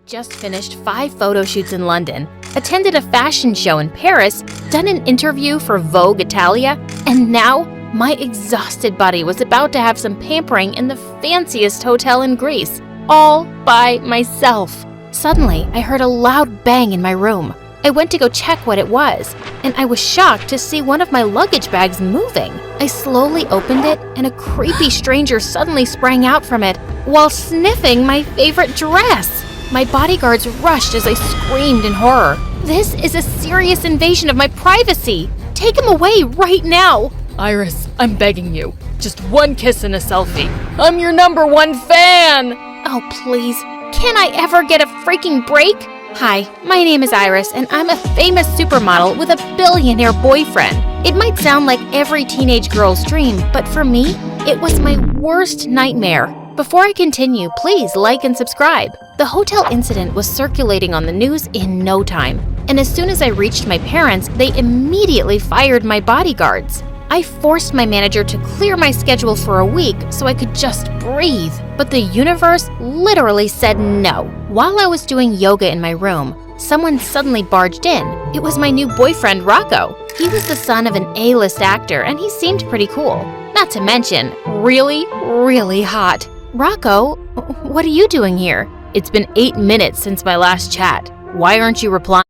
just finished 5 photo shoots in London, attended a fashion show in Paris, done an interview for Vogue Italia, and now my exhausted body was about to have some pampering in the fanciest hotel in Greece, all by myself. Suddenly, I heard a loud bang in my room. I went to go check what it was, and I was shocked to see one of my luggage bags moving. I slowly opened it, and a creepy stranger suddenly sprang out from it while sniffing my favorite dress. My bodyguards rushed as I screamed in horror. This is a serious invasion of my privacy. Take him away right now. Iris, I'm begging you. Just one kiss and a selfie. I'm your #1 fan! Oh, please. Can I ever get a freaking break? Hi, my name is Iris, and I'm a famous supermodel with a billionaire boyfriend. It might sound like every teenage girl's dream, but for me, it was my worst nightmare. Before I continue, please like and subscribe. The hotel incident was circulating on the news in no time, and as soon as I reached my parents, they immediately fired my bodyguards. I forced my manager to clear my schedule for a week so I could just breathe, but the universe literally said no. While I was doing yoga in my room, someone suddenly barged in. It was my new boyfriend, Rocco. He was the son of an A-list actor, and he seemed pretty cool. Not to mention, really, really hot. Rocco, what are you doing here? It's been 8 minutes since my last chat. Why aren't you replying?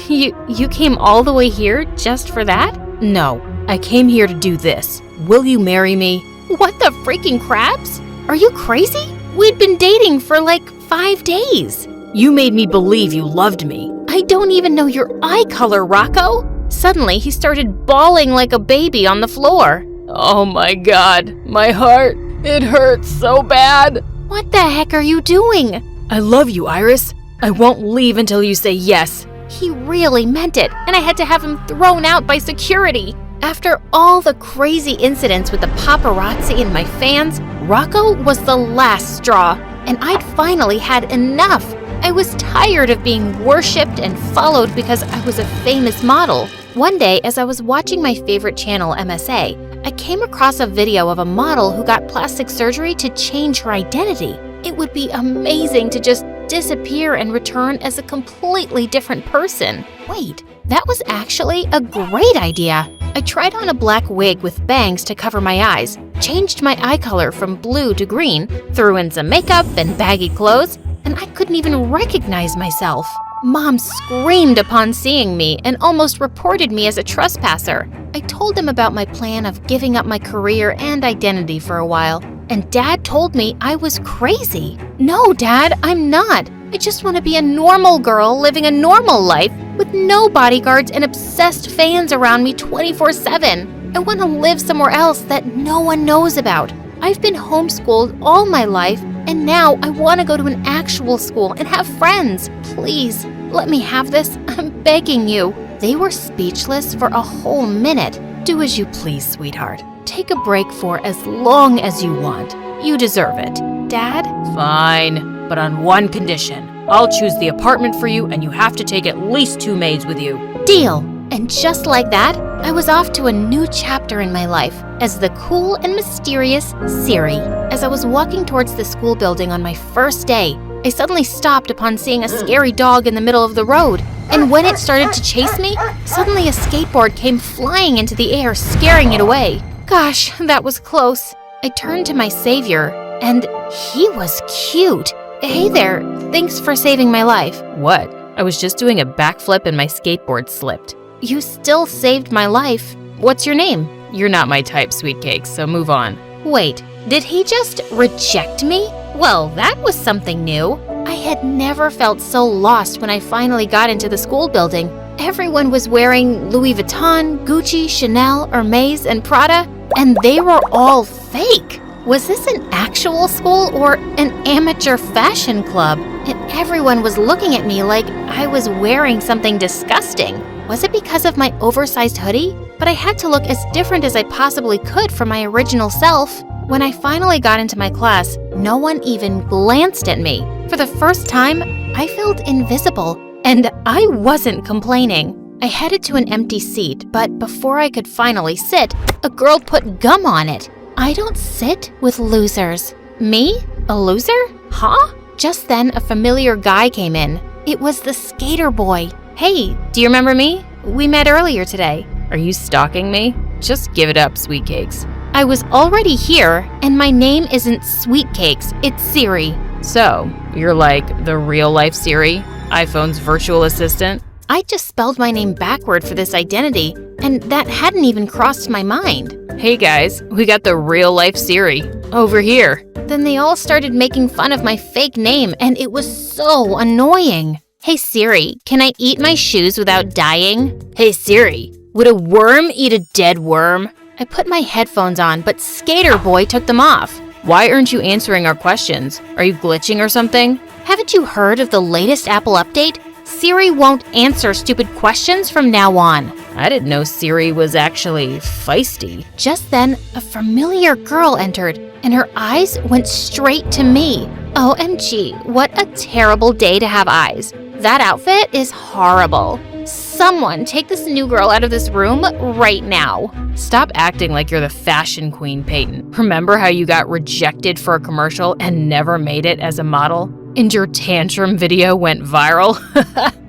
You came all the way here just for that? No, I came here to do this. Will you marry me? What the freaking crabs? Are you crazy? We'd been dating for like 5 days. You made me believe you loved me. I don't even know your eye color, Rocco. Suddenly, he started bawling like a baby on the floor. Oh my God, my heart, it hurts so bad. What the heck are you doing? I love you, Iris. I won't leave until you say yes. He really meant it, and I had to have him thrown out by security. After all the crazy incidents with the paparazzi and my fans, Rocco was the last straw, and I'd finally had enough. I was tired of being worshipped and followed because I was a famous model. One day, as I was watching my favorite channel, MSA, I came across a video of a model who got plastic surgery to change her identity. It would be amazing to just disappear and return as a completely different person. Wait, that was actually a great idea. I tried on a black wig with bangs to cover my eyes, changed my eye color from blue to green, threw in some makeup and baggy clothes, and I couldn't even recognize myself. Mom screamed upon seeing me and almost reported me as a trespasser. I told them about my plan of giving up my career and identity for a while, and Dad told me I was crazy. No, Dad, I'm not. I just want to be a normal girl living a normal life with no bodyguards and obsessed fans around me 24/7. I want to live somewhere else that no one knows about. I've been homeschooled all my life, and now I want to go to an actual school and have friends. Please, let me have this. I'm begging you. They were speechless for a whole minute. Do as you please, sweetheart. Take a break for as long as you want. You deserve it. Dad? Fine, but on one condition. I'll choose the apartment for you, and you have to take at least 2 maids with you. Deal. And just like that, I was off to a new chapter in my life as the cool and mysterious Siri. As I was walking towards the school building on my first day, I suddenly stopped upon seeing a scary dog in the middle of the road. And when it started to chase me, suddenly a skateboard came flying into the air, scaring it away. Gosh, that was close. I turned to my savior, and he was cute. Hey there, thanks for saving my life. What? I was just doing a backflip and my skateboard slipped. You still saved my life. What's your name? You're not my type, sweet cakes, so move on. Wait, did he just reject me? Well, that was something new. I had never felt so lost when I finally got into the school building. Everyone was wearing Louis Vuitton, Gucci, Chanel, Hermes, and Prada, and they were all fake. Was this an actual school or an amateur fashion club? And everyone was looking at me like I was wearing something disgusting. Was it because of my oversized hoodie? But I had to look as different as I possibly could from my original self. When I finally got into my class, no one even glanced at me. For the first time, I felt invisible, and I wasn't complaining. I headed to an empty seat, but before I could finally sit, a girl put gum on it. I don't sit with losers. Me? A loser? Huh? Just then, a familiar guy came in. It was the skater boy. Hey, do you remember me? We met earlier today. Are you stalking me? Just give it up, Sweet Cakes. I was already here, and my name isn't Sweet Cakes, it's Siri. So, you're like the real-life Siri, iPhone's virtual assistant? I just spelled my name backward for this identity, and that hadn't even crossed my mind. Hey guys, we got the real-life Siri. Over here. Then they all started making fun of my fake name, and it was so annoying. Hey Siri, can I eat my shoes without dying? Hey Siri, would a worm eat a dead worm? I put my headphones on, but Skater Boy took them off. Why aren't you answering our questions? Are you glitching or something? Haven't you heard of the latest Apple update? Siri won't answer stupid questions from now on. I didn't know Siri was actually feisty. Just then, a familiar girl entered, and her eyes went straight to me. OMG, what a terrible day to have eyes. That outfit is horrible. Someone take this new girl out of this room right now. Stop acting like you're the fashion queen, Peyton. Remember how you got rejected for a commercial and never made it as a model? And your tantrum video went viral?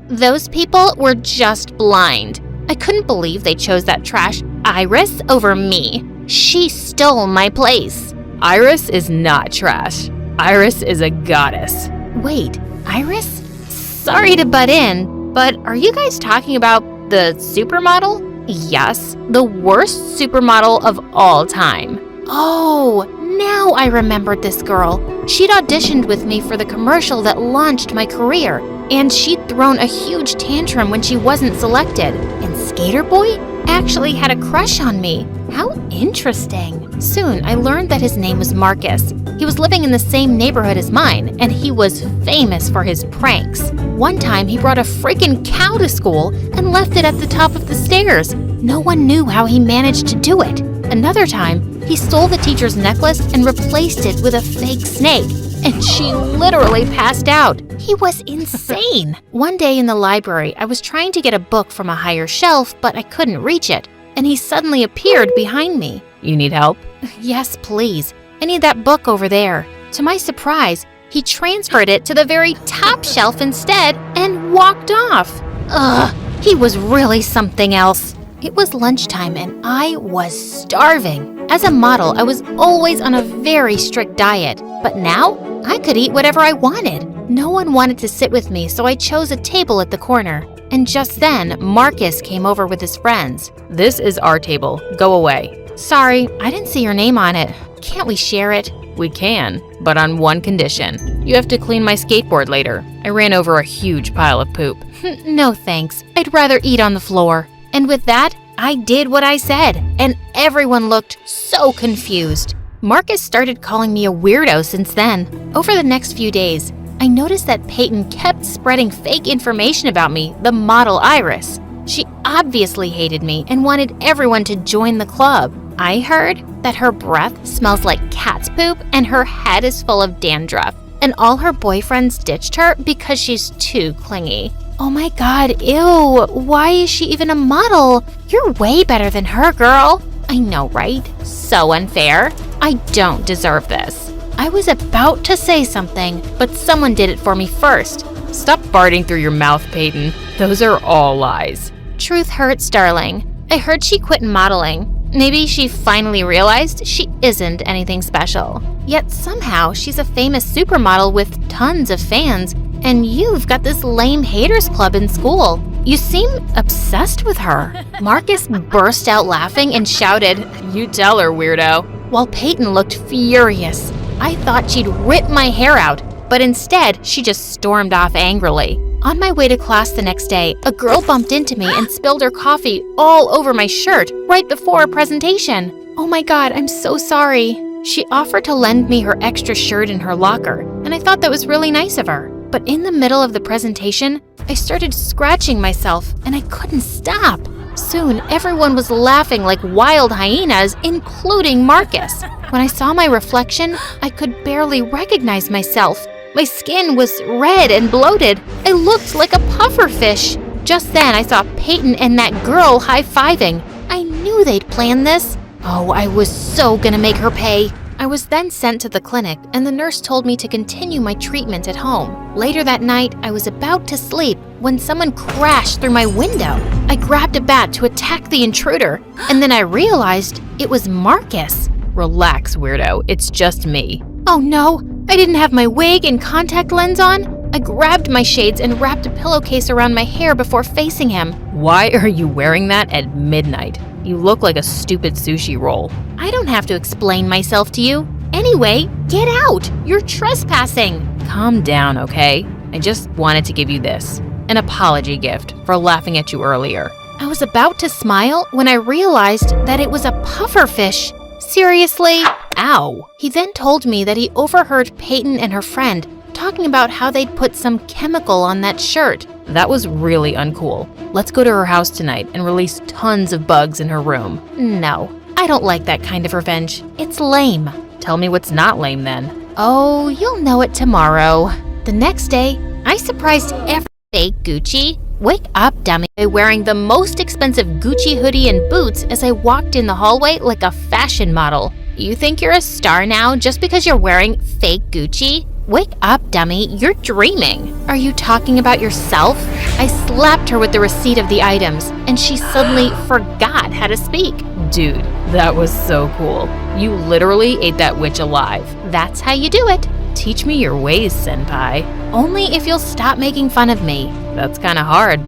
Those people were just blind. I couldn't believe they chose that trash Iris over me. She stole my place. Iris is not trash. Iris is a goddess. Wait, Iris? Sorry to butt in, but are you guys talking about the supermodel? Yes, the worst supermodel of all time. Oh, now I remembered this girl. She'd auditioned with me for the commercial that launched my career, and she'd thrown a huge tantrum when she wasn't selected. And Skater Boy actually had a crush on me. How interesting. Soon, I learned that his name was Marcus. He was living in the same neighborhood as mine, and he was famous for his pranks. One time, he brought a freaking cow to school and left it at the top of the stairs. No one knew how he managed to do it. Another time, he stole the teacher's necklace and replaced it with a fake snake, and she literally passed out. He was insane. One day in the library, I was trying to get a book from a higher shelf, but I couldn't reach it, and he suddenly appeared behind me. You need help? Yes, please. I need that book over there. To my surprise, he transferred it to the very top shelf instead and walked off. Ugh, he was really something else. It was lunchtime and I was starving. As a model, I was always on a very strict diet, but now I could eat whatever I wanted. No one wanted to sit with me, so I chose a table at the corner. And just then, Marcus came over with his friends. This is our table. Go away. Sorry, I didn't see your name on it. Can't we share it? We can, but on one condition. You have to clean my skateboard later. I ran over a huge pile of poop. No thanks. I'd rather eat on the floor. And with that, I did what I said, and everyone looked so confused. Marcus started calling me a weirdo since then. Over the next few days, I noticed that Peyton kept spreading fake information about me, the model Iris. She obviously hated me and wanted everyone to join the club. I heard that her breath smells like cat's poop and her head is full of dandruff, and all her boyfriends ditched her because she's too clingy. Oh my god, ew, why is she even a model? You're way better than her, girl. I know, right? So unfair. I don't deserve this. I was about to say something, but someone did it for me first. Stop farting through your mouth, Peyton. Those are all lies. Truth hurts, darling. I heard she quit modeling. Maybe she finally realized she isn't anything special. Yet somehow she's a famous supermodel with tons of fans, and you've got this lame haters club in school. You seem obsessed with her. Marcus burst out laughing and shouted, "You tell her, weirdo." While Peyton looked furious. I thought she'd rip my hair out, but instead she just stormed off angrily. On my way to class the next day, a girl bumped into me and spilled her coffee all over my shirt right before a presentation. Oh my god, I'm so sorry. She offered to lend me her extra shirt in her locker, and I thought that was really nice of her. But in the middle of the presentation, I started scratching myself, and I couldn't stop. Soon, everyone was laughing like wild hyenas, including Marcus. When I saw my reflection, I could barely recognize myself. My skin was red and bloated. I looked like a pufferfish. Just then, I saw Peyton and that girl high-fiving. I knew they'd planned this. Oh, I was so gonna make her pay. I was then sent to the clinic, and the nurse told me to continue my treatment at home. Later that night, I was about to sleep when someone crashed through my window. I grabbed a bat to attack the intruder, and then I realized it was Marcus. Relax, weirdo. It's just me. Oh no, I didn't have my wig and contact lens on. I grabbed my shades and wrapped a pillowcase around my hair before facing him. Why are you wearing that at midnight? You look like a stupid sushi roll. I don't have to explain myself to you. Anyway, get out! You're trespassing! Calm down, okay? I just wanted to give you this. An apology gift for laughing at you earlier. I was about to smile when I realized that it was a pufferfish. Seriously? Ow! He then told me that he overheard Peyton and her friend talking about how they'd put some chemical on that shirt. That was really uncool. Let's go to her house tonight and release tons of bugs in her room. No, I don't like that kind of revenge. It's lame. Tell me what's not lame then. Oh, you'll know it tomorrow. The next day, I surprised every fake Gucci. Wake up, dummy, by wearing the most expensive Gucci hoodie and boots as I walked in the hallway like a fashion model. You think you're a star now just because you're wearing fake Gucci? Wake up, dummy, you're dreaming. Are you talking about yourself? I slapped her with the receipt of the items, and she suddenly forgot how to speak. Dude, that was so cool. You literally ate that witch alive. That's how you do it. Teach me your ways, senpai. Only if you'll stop making fun of me. That's kinda hard.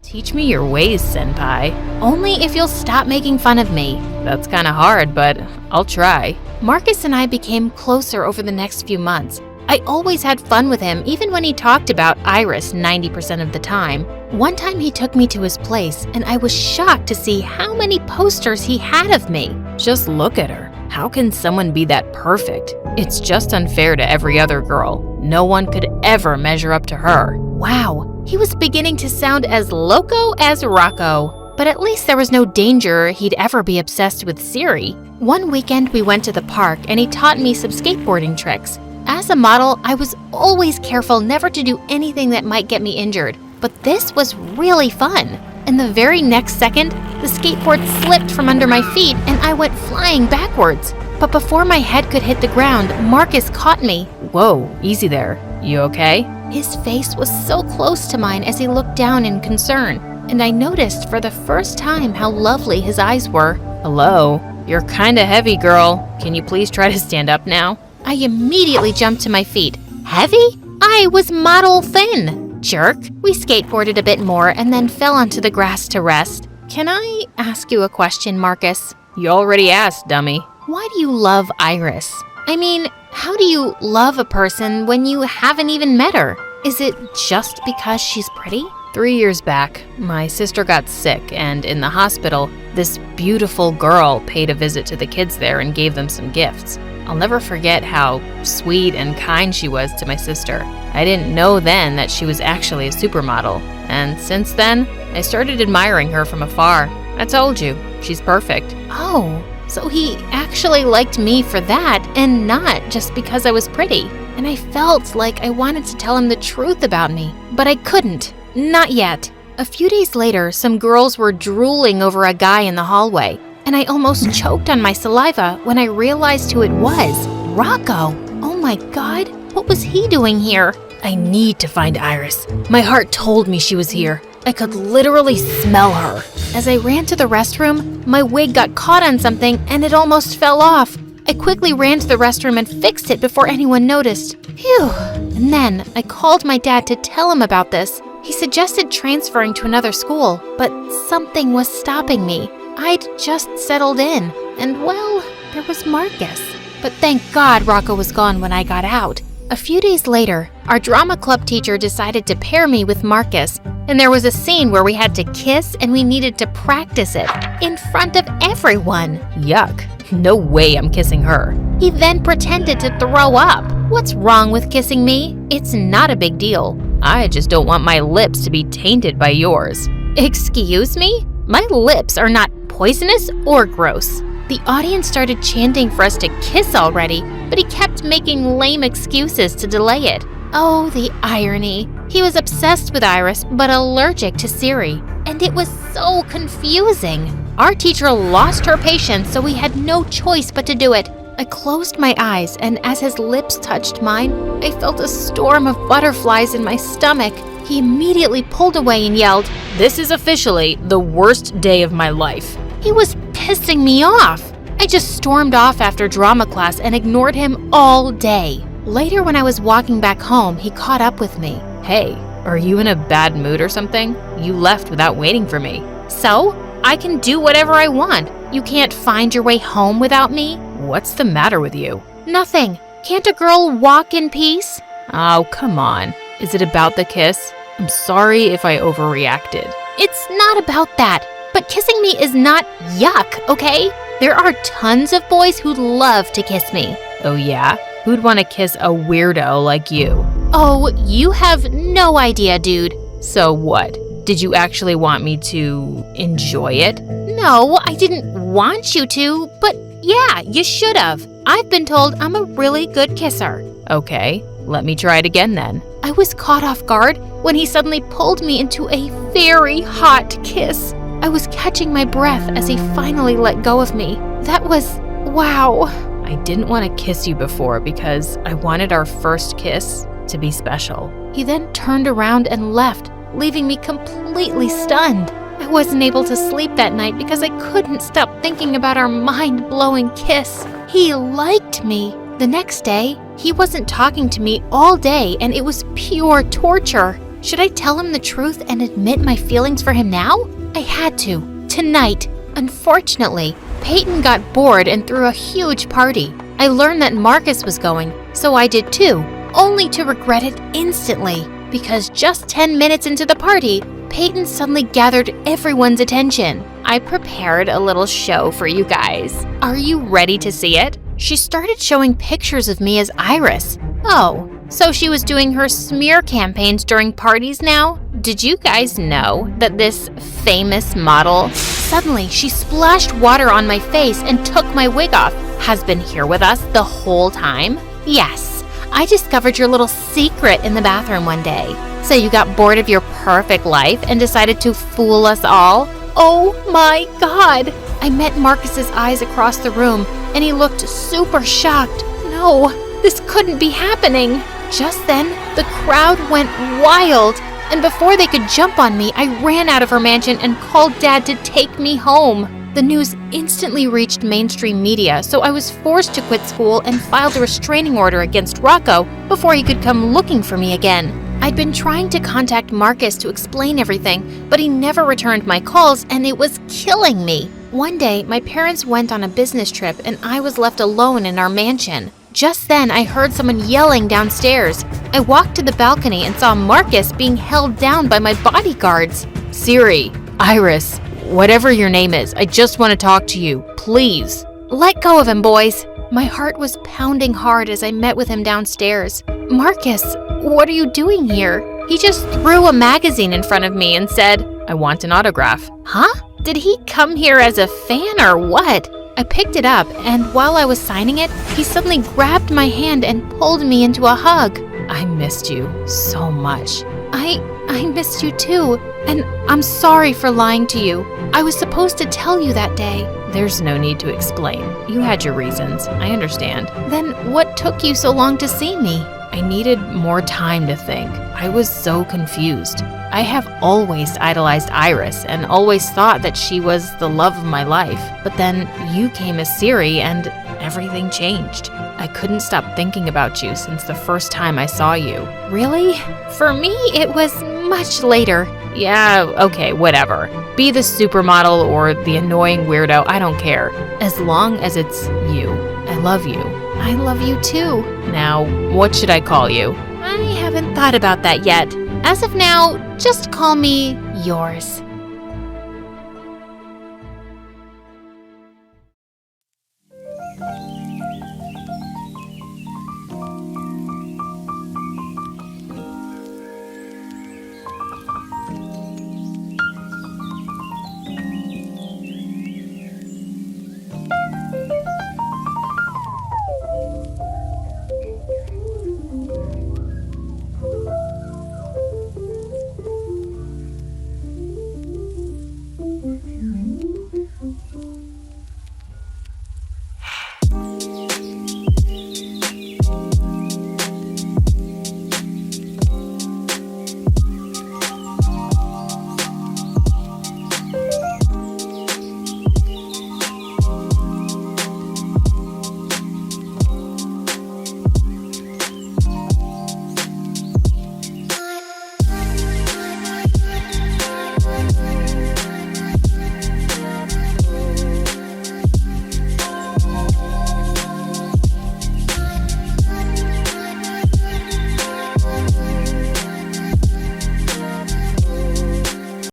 Teach me your ways, senpai. Only if you'll stop making fun of me. That's kinda hard, but I'll try. Marcus and I became closer over the next few months. I always had fun with him, even when he talked about Iris 90% of the time. One time he took me to his place, and I was shocked to see how many posters he had of me. Just look at her. How can someone be that perfect? It's just unfair to every other girl. No one could ever measure up to her. Wow, he was beginning to sound as loco as Rocco. But at least there was no danger he'd ever be obsessed with Siri. One weekend we went to the park, and he taught me some skateboarding tricks. As a model, I was always careful never to do anything that might get me injured, but this was really fun. And the very next second, the skateboard slipped from under my feet and I went flying backwards. But before my head could hit the ground, Marcus caught me. Whoa, easy there. You okay? His face was so close to mine as he looked down in concern, and I noticed for the first time how lovely his eyes were. Hello? You're kinda heavy, girl. Can you please try to stand up now? I immediately jumped to my feet. Heavy? I was model thin. Jerk. We skateboarded a bit more and then fell onto the grass to rest. Can I ask you a question, Marcus? You already asked, dummy. Why do you love Iris? I mean, how do you love a person when you haven't even met her? Is it just because she's pretty? 3 years back, my sister got sick, and in the hospital, this beautiful girl paid a visit to the kids there and gave them some gifts. I'll never forget how sweet and kind she was to my sister. I didn't know then that she was actually a supermodel, and since then, I started admiring her from afar. I told you, she's perfect. Oh, so he actually liked me for that and not just because I was pretty. And I felt like I wanted to tell him the truth about me, but I couldn't. Not yet. A few days later, some girls were drooling over a guy in the hallway, and I almost choked on my saliva when I realized who it was. Rocco. Oh my God, what was he doing here? I need to find Iris. My heart told me she was here. I could literally smell her. As I ran to the restroom, my wig got caught on something and it almost fell off. I quickly ran to the restroom and fixed it before anyone noticed. Phew. And then I called my dad to tell him about this. He suggested transferring to another school, but something was stopping me. I'd just settled in, and well, there was Marcus. But thank God Rocco was gone when I got out. A few days later, our drama club teacher decided to pair me with Marcus, and there was a scene where we had to kiss and we needed to practice it in front of everyone. Yuck. No way I'm kissing her. He then pretended to throw up. What's wrong with kissing me? It's not a big deal. I just don't want my lips to be tainted by yours. Excuse me? My lips are not poisonous or gross. The audience started chanting for us to kiss already, but he kept making lame excuses to delay it. Oh, the irony. He was obsessed with Iris, but allergic to Siri. And it was so confusing. Our teacher lost her patience, so we had no choice but to do it. I closed my eyes, and as his lips touched mine, I felt a storm of butterflies in my stomach. He immediately pulled away and yelled, "This is officially the worst day of my life." He was pissing me off. I just stormed off after drama class and ignored him all day. Later, when I was walking back home, he caught up with me. Hey, are you in a bad mood or something? You left without waiting for me. So? I can do whatever I want. You can't find your way home without me? What's the matter with you? Nothing. Can't a girl walk in peace? Oh, come on. Is it about the kiss? I'm sorry if I overreacted. It's not about that. But kissing me is not yuck, okay? There are tons of boys who'd love to kiss me. Oh yeah? Who'd want to kiss a weirdo like you? Oh, you have no idea, dude. So what? Did you actually want me to enjoy it? No, I didn't want you to, but yeah, you should have. I've been told I'm a really good kisser. Okay, let me try it again then. I was caught off guard when he suddenly pulled me into a very hot kiss. I was catching my breath as he finally let go of me. That was, wow. I didn't want to kiss you before because I wanted our first kiss to be special. He then turned around and left, leaving me completely stunned. I wasn't able to sleep that night because I couldn't stop thinking about our mind-blowing kiss. He liked me. The next day, he wasn't talking to me all day, and it was pure torture. Should I tell him the truth and admit my feelings for him now? I had to, tonight. Unfortunately, Peyton got bored and threw a huge party. I learned that Marcus was going, so I did too, only to regret it instantly. Because just 10 minutes into the party, Peyton suddenly gathered everyone's attention. I prepared a little show for you guys. Are you ready to see it? She started showing pictures of me as Iris. Oh, so she was doing her smear campaigns during parties now? Did you guys know that this famous model, suddenly she splashed water on my face and took my wig off, has been here with us the whole time? Yes, I discovered your little secret in the bathroom one day. So you got bored of your perfect life and decided to fool us all? Oh my God! I met Marcus's eyes across the room and he looked super shocked. No, this couldn't be happening. Just then, the crowd went wild. And before they could jump on me, I ran out of her mansion and called Dad to take me home. The news instantly reached mainstream media, so I was forced to quit school and filed a restraining order against Rocco before he could come looking for me again. I'd been trying to contact Marcus to explain everything, but he never returned my calls and it was killing me. One day, my parents went on a business trip and I was left alone in our mansion. Just then, I heard someone yelling downstairs. I walked to the balcony and saw Marcus being held down by my bodyguards. Siri, Iris, whatever your name is, I just want to talk to you, please. Let go of him, boys. My heart was pounding hard as I met with him downstairs. Marcus, what are you doing here? He just threw a magazine in front of me and said, I want an autograph. Huh? Did he come here as a fan or what? I picked it up, and while I was signing it, he suddenly grabbed my hand and pulled me into a hug. I missed you so much. I missed you too, and I'm sorry for lying to you. I was supposed to tell you that day. There's no need to explain. You had your reasons. I understand. Then what took you so long to see me? I needed more time to think. I was so confused. I have always idolized Iris and always thought that she was the love of my life. But then you came as Siri and everything changed. I couldn't stop thinking about you since the first time I saw you. Really? For me, it was much later. Yeah, okay, whatever. Be the supermodel or the annoying weirdo, I don't care. As long as it's you. I love you. I love you too. Now, what should I call you? I haven't thought about that yet. As of now, just call me yours.